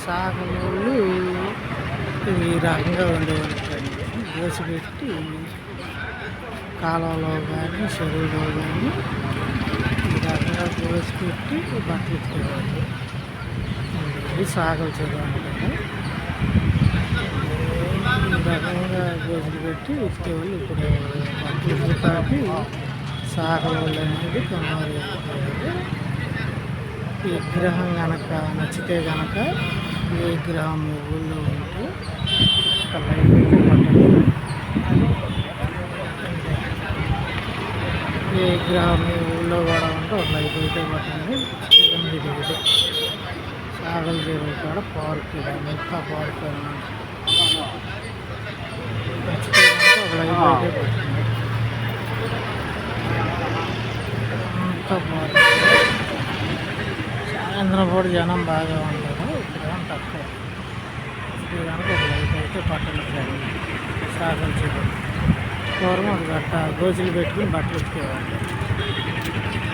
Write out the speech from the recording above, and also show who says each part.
Speaker 1: సాగలోళ్ళు ఈ రకంగా ఉండేవాళ్ళు. గోసి పెట్టి కాలువలో కానీ చెరువులో కానీ ఈ రకంగా గోసి పెట్టి బట్టలు ఉతికేవాళ్ళు. ఇది సాగల చెరువు అంటే ఈ రకంగా గోసులు పెట్టి ఉతికేవాళ్ళు. ఇప్పుడు బట్టలు ఉతికాకి సాగలోళ్ళు అనేది కనుమరుగైపోయారు. ఈ విగ్రహం కనుక నచ్చితే కనుక ఈ విగ్రహం మీ ఊళ్ళో ఉంటే ఒక లైక్ అయితే పట్టండి. ఈ విగ్రహం మీ ఊళ్ళో కూడా ఉంటే ఒక లైక్ అయితే పట్టండి. ఇది సాగల చెరువు కాడ పార్క్ ఇది మిగతా పార్క్ నచ్చితే కనుక ఒక లైక్ అయితే పట్టండి. అంతా పార్క్ సాయంత్రం పూట జనం బాగా ఉంటారు. ఇప్పుడు తక్కువ. ఇప్పుడు కనుక ఒక లైట్ అయితే పట్టలేదు. సాగల చెరువు పూర్వం ఒక గట్ట గోజులు పెట్టుకుని బట్టలు ఉతికేవాళ్ళు.